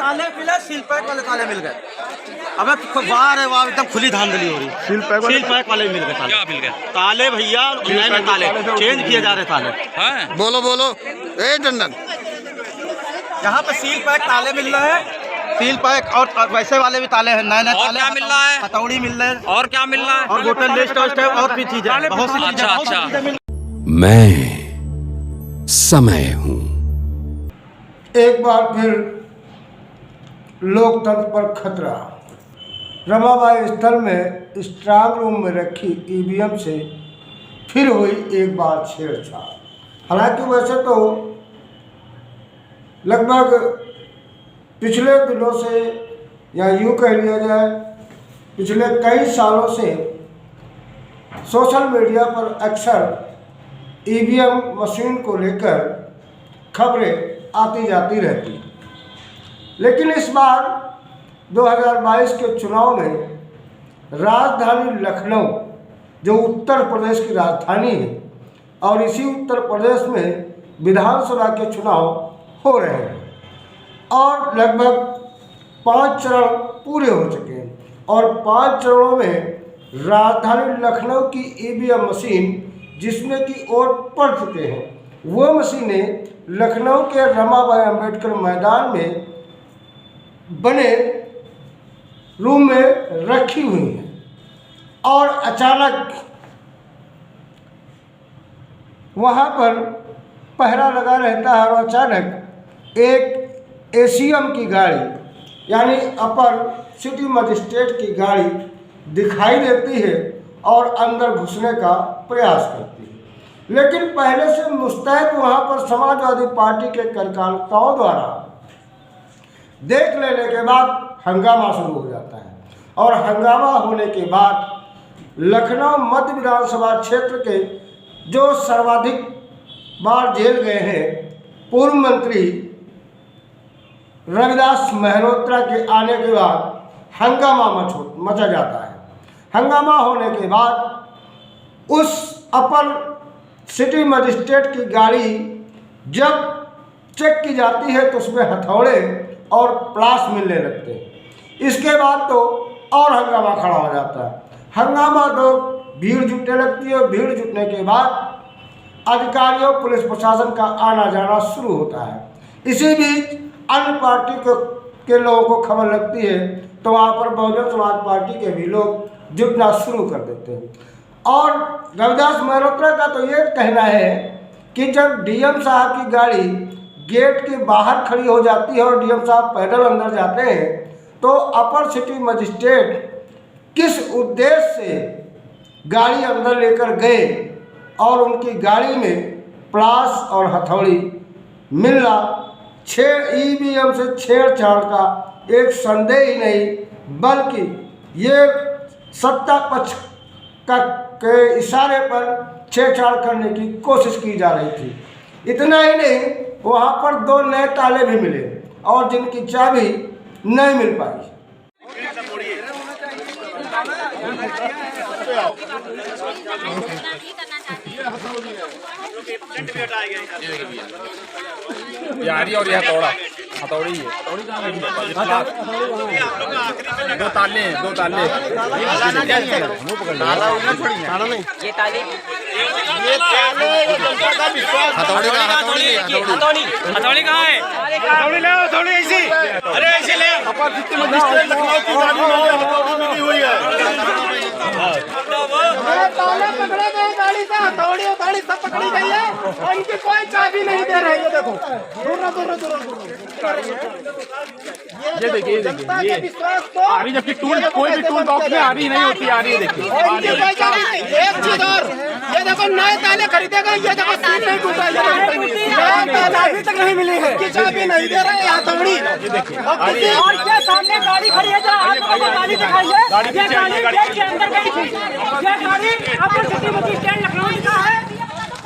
ताले मिले, seal pack वाले ताले मिल गए। अबे बाहर है वहाँ एकदम खुली धांधली हो रही। सील पैक वाले मिल गए ताले। क्या मिल गया? ताले भैया नए ताले चेंज किए जा रहे ताले। हैं? बोलो बोलो ए टंडन। यहाँ पे सील पैक ताले मिल रहे हैं, सील पैक और वैसे वाले भी ताले हैं, नए और ताले। क्या मिल रहा है? हथौड़ी मिल रहे हैं और क्या मिल रहा है? और बोतल लिस्ट और भी चीजें, बहुत सी चीजें, बहुत सी अच्छा। चीजें मिल। मैं समय हूं। एक बार फिर लोकतंत्र पर खतरा। रमाबाई स्थल में स्ट्रांग रूम में रखी ईवीएम से फिर हुई एक बार छेड़छाड़। हालांकि वैसे तो लगभग पिछले दिनों से, या यूँ कह लिया जाए पिछले कई सालों से सोशल मीडिया पर अक्सर ईवीएम मशीन को लेकर खबरें आती जाती रहती। लेकिन इस बार 2022 के चुनाव में राजधानी लखनऊ, जो उत्तर प्रदेश की राजधानी है, और इसी उत्तर प्रदेश में विधानसभा के चुनाव हो रहे हैं और लगभग 5 चरण पूरे हो चुके हैं। और 5 चरणों में राजधानी लखनऊ की ईवीएम मशीन, जिसमें कि वोट पड़ चुके हैं, वो मशीनें लखनऊ के रमाबाई अंबेडकर मैदान में बने रूम में रखी हुई हैं। और अचानक वहाँ पर पहरा लगा रहता है और अचानक एक एसीएम की गाड़ी, यानी अपर सिटी मजिस्ट्रेट की गाड़ी दिखाई देती है और अंदर घुसने का प्रयास करती है। लेकिन पहले से मुस्तैद वहाँ पर समाजवादी पार्टी के कार्यकर्ताओं द्वारा देख लेने के बाद हंगामा शुरू हो जाता है। और हंगामा होने के बाद लखनऊ मध्य विधानसभा क्षेत्र के जो सर्वाधिक बार जेल गए हैं पूर्व मंत्री रविदास मेहरोत्रा के आने के बाद हंगामा मचा जाता है। हंगामा होने के बाद उस अपर सिटी मजिस्ट्रेट की गाड़ी जब चेक की जाती है तो उसमें हथौड़े और प्लास मिलने लगते हैं। इसके बाद तो और हंगामा खड़ा हो जाता है। हंगामा तो भीड़ जुटने लगती है। भीड़ जुटने के बाद अधिकारियों पुलिस प्रशासन का आना जाना शुरू होता है। इसी बीच अन्य पार्टी के लोगों को खबर लगती है तो वहाँ पर बहुजन समाज पार्टी के भी लोग जुटना शुरू कर देते हैं। और रविदास मेहरोत्रा का तो ये कहना है कि जब डीएम साहब की गाड़ी गेट के बाहर खड़ी हो जाती है और डीएम साहब पैदल अंदर जाते हैं तो अपर सिटी मजिस्ट्रेट किस उद्देश्य से गाड़ी अंदर लेकर गए और उनकी गाड़ी में प्लास और हथौड़ी मिलना ईवीएम से छेड़छाड़ का एक संदेह ही नहीं, बल्कि ये सत्ता पक्ष के इशारे पर छेड़छाड़ करने की कोशिश की जा रही थी। इतना ही नहीं, वहाँ पर 2 नए ताले भी मिले और जिनकी चाबी नहीं मिल पाई। यारी और यह हथौड़ा हथौड़ी है। दो ताले हैं, 2 ताले। ये ताले हथौड़ी कहाँ है? हथौड़ी ले, हथौड़ी ऐसी, अरे ऐसे ले। ताले पकड़े गए गाड़ी से, हथौड़ी सब पकड़ी गई है और इनकी कोई चाबी नहीं दे रही है। देखो ये देखिए ये आ रही, जबकि कोई भी टूल बॉक्स में आ रही नहीं होती। आ रही है देखिए, एक चीज और, ये देखो नए ताले खरीदे गए, ये देखो सीट नहीं टूटा, अभी तक नहीं मिली है, चाबी नहीं दे रहे हैं हथौड़ी। ये देखिए और क्या सामने गाड़ी खड़ी है, गाड़ी दिखाइए, ये गाड़ी गेट के अंदर गई थी। ये गाड़ी अपर सिटी मजिस्ट्रेट लखनऊ का है।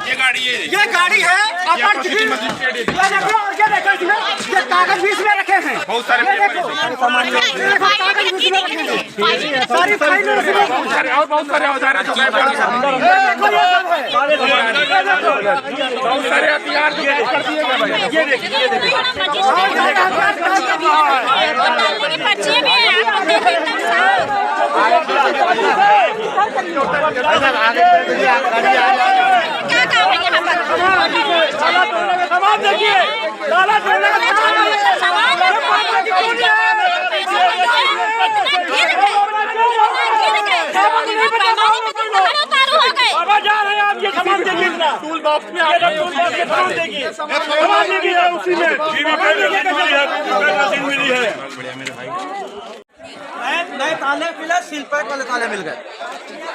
ये गाड़ी है अपर सिटी मजिस्ट्रेट। ये देखो और क्या देखो इसमें, ये कागज भी इसमें रखे हैं, बहुत सारे ये देखो कागज भी इसमें रखे हैं, सारी फाइल बहुत सारे औजार हैं। देखो ये सब है, बहुत सारे हथियार जो कर दिए गए। ये देखिए सामान देखिए, लाला टोलने का बाबा जा रहे हैं आप, ये सामान देखिए, टूल बॉक्स में सामान देखिए, सामान देखिए उसी में मिली है। नए ताले मिले, सील पैक वाले ताले मिल गए।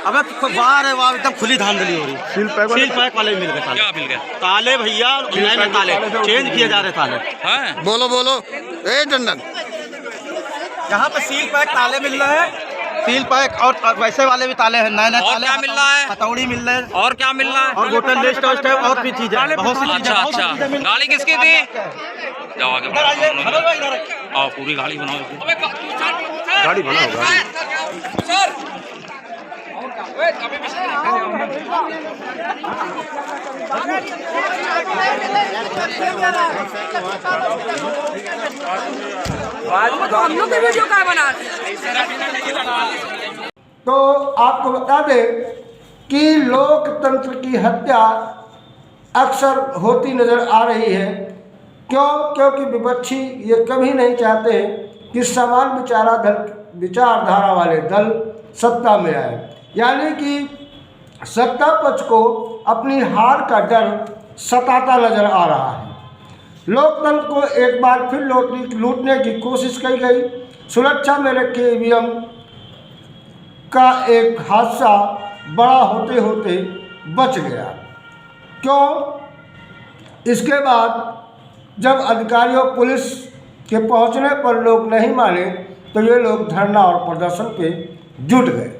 अबे बाहर है वहाँ एकदम खुली धांधली हो रही। सील पैक वाले मिल गए। क्या मिल गया? ताले भैया नए ताले चेंज किए जा रहे ताले। बोलो बोलो ए टंडन। यहाँ पे सील पैक ताले मिल रहे हैं, सील पैक और वैसे वाले भी ताले हैं, नए नए ताले। क्या मिल रहा है? हथौड़ी मिल रहे हैं। और क्या मिल रहा है? और बोतल लिस्ट और भी चीजें, बहुत सी चीजें। अच्छा, गाड़ी किसकी थी? जाओ आगे आओ, पूरी गाड़ी बनाओ। गाड़ी बना होगा। हम लोग की वीडियो क्या बना? तो आपको बता दें कि लोकतंत्र की हत्या अक्सर होती नज़र आ रही है। क्यों? क्योंकि विपक्षी ये कभी नहीं चाहते कि समान विचारधारा वाले दल सत्ता में आए, यानी कि सत्ता पक्ष को अपनी हार का डर सताता नज़र आ रहा है। लोकतंत्र को एक बार फिर लूटने की कोशिश की गई। सुरक्षा में रखे ईवीएम का एक हादसा बड़ा होते होते बच गया। क्यों? इसके बाद जब अधिकारियों पुलिस के पहुंचने पर लोग नहीं माने तो ये लोग धरना और प्रदर्शन पे जुट गए।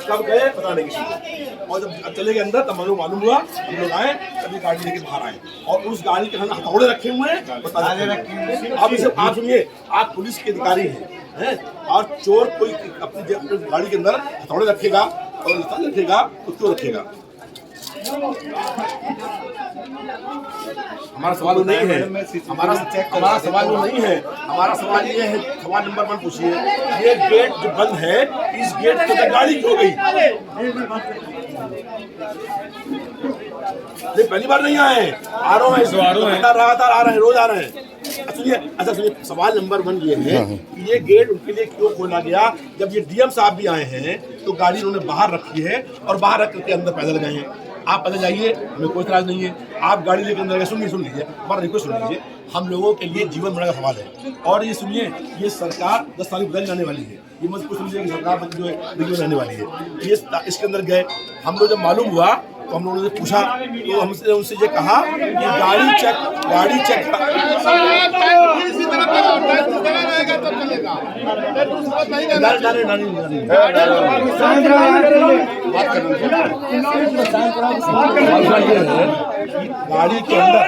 कब गए पता नहीं किसी को, और जब चले गए अंदर तब मालूम हुआ, हम लोग आए तभी गाड़ी लेके बाहर आए और उस गाड़ी के अंदर हथौड़े रखे हुए हैं। आप इसे आप सुनिए, आप पुलिस के अधिकारी हैं और चोर कोई अपनी गाड़ी के अंदर हथौड़े रखेगा और रखेगा तो क्यों रखेगा? हमारा सवाल नहीं है, हमारा सवाल नहीं है। हमारा सवाल ये है, सवाल नंबर 1 पूछिए, ये गेट जो बंद है, इस गेट के अंदर गाड़ी क्यों गई? पहली बार नहीं आए, आ रहे हैं, लगातार आ रहे हैं, रोज आ रहे हैं। सुनिए, सवाल नंबर 1 ये है कि ये गेट उनके लिए क्यों खोला गया? जब ये डीएम साहब भी आए हैं तो गाड़ी उन्होंने बाहर रखी है और बाहर रख करके अंदर पैदल गए हैं। आप पैदल जाइए, हमें कोई इतराज नहीं है। आप गाड़ी लेकर अंदर गए, सुन लीजिए, बार रिक्वेस्ट सुन लीजिए। हम लोगों के लिए जीवन मरण का सवाल है। और ये सुनिए, ये सरकार 10 साल बदल जाने वाली है। ये मत कुछ समझिए कि सरकार जो है बिल्कुल रहने वाली है। ये इसके अंदर गए, हम लोग जब मालूम हुआ तो हम लोगों ने पूछा तो हमसे उनसे ये कहा कि गाड़ी चेक गाड़ी के अंदर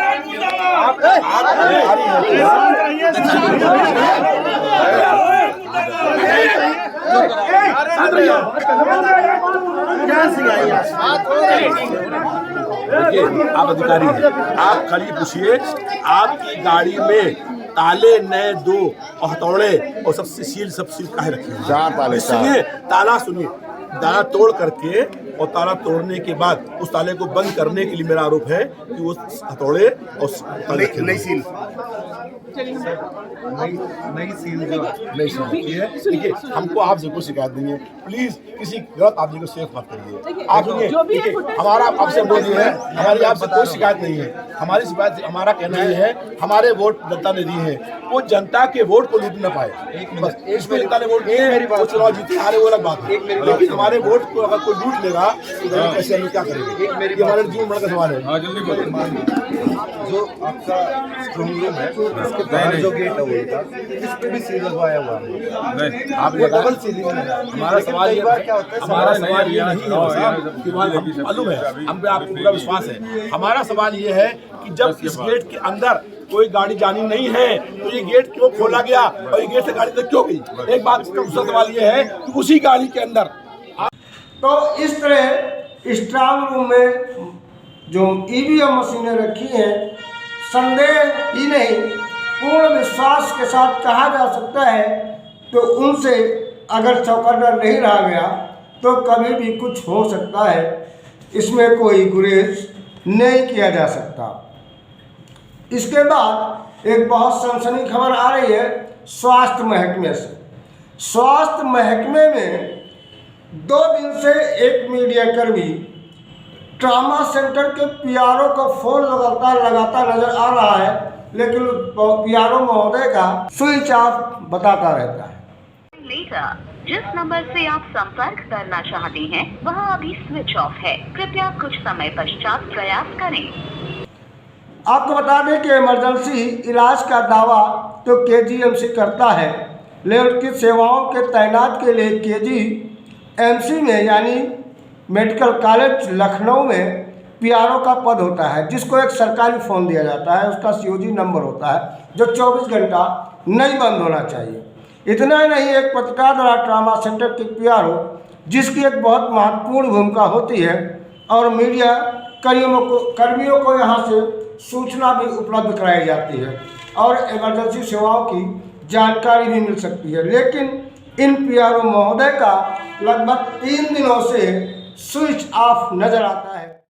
देखिए, आप अधिकारी हैं, आप खाली पूछिए, आपकी गाड़ी में ताले नए 2 और हथौड़े और सब सील काहे रखे हैं? 4 ताले। सुनिए, ताला तोड़ करके और ताला तोड़ने के बाद उस ताले को बंद करने के लिए मेरा आरोप है कि वो हथौड़े और ताले नई सील देखिए, हमको आपसे कोई शिकायत नहीं है। प्लीज किसी गलत आदमी को सेफ मत करिए। आप सुनिए, हमारा आपसे बोल दिया है, हमारी आपसे कोई शिकायत नहीं है। हमारी शिकायत, हमारा कहना ये है, हमारे वोट जनता ने दिए हैं, वो जनता के वोट को लूट न पाए। बस इसमें जनता ने वोट दिए, वो चुनाव जीते हारे वो अलग बात है, लेकिन हमारे वोट को अगर कोई लूट लेगा तो कैसे हम क्या करेंगे? हमारे जीवन मरण का सवाल है। जो आपका स्ट्रॉन्ग रूम है, उसके बाहर जो गेट है इस पे भी सील लगवाया हुआ है। आप डबल सीलिंग है। हमारा सवाल ये क्या होता है, हमारा सवाल ये नहीं है कि मालूम है, हम पे आपको पूरा विश्वास है। हमारा सवाल ये है कि जब इस गेट के अंदर कोई गाड़ी जानी नहीं है तो ये गेट क्यों खोला गया और ये गेट से गाड़ी तक क्यों गई? एक बात, दूसरा सवाल ये है कि उसी गाड़ी के अंदर तो इस तरह स्ट्रांग रूम में जो ईवीएम मशीनें रखी हैं, संदेह ही नहीं पूर्ण विश्वास के साथ कहा जा सकता है तो उनसे अगर चौकन्ना नहीं रहा गया तो कभी भी कुछ हो सकता है, इसमें कोई गुरेज नहीं किया जा सकता। इसके बाद एक बहुत सनसनी खबर आ रही है स्वास्थ्य महकमे से। स्वास्थ्य महकमे में 2 दिन से एक मीडियाकर्मी ट्रामा सेंटर के पीआरओ का फोन लगाता नजर आ रहा है, लेकिन पीआरओ महोदय का स्विच ऑफ बताता रहता है। जिस नंबर से आप संपर्क करना चाहते हैं वह अभी स्विच ऑफ है, कृपया कुछ समय पश्चात प्रयास करें। आपको बता दें कि इमरजेंसी इलाज का दावा तो केजीएमसी करता है, लेकिन उनकी सेवाओं के तैनात के लिए केजीएमसी में यानी मेडिकल कॉलेज लखनऊ में पीआरओ का पद होता है, जिसको एक सरकारी फ़ोन दिया जाता है। उसका सीओजी नंबर होता है जो 24 घंटा नहीं बंद होना चाहिए। इतना ही नहीं, एक पत्रकार द्वारा ट्रामा सेंटर के पीआरओ, जिसकी एक बहुत महत्वपूर्ण भूमिका होती है, और मीडिया कर्मियों को यहाँ से सूचना भी उपलब्ध कराई जाती है और इमरजेंसी सेवाओं की जानकारी भी मिल सकती है। लेकिन इन पीआरओ महोदय का लगभग 3 दिनों से स्विच ऑफ नजर आता है।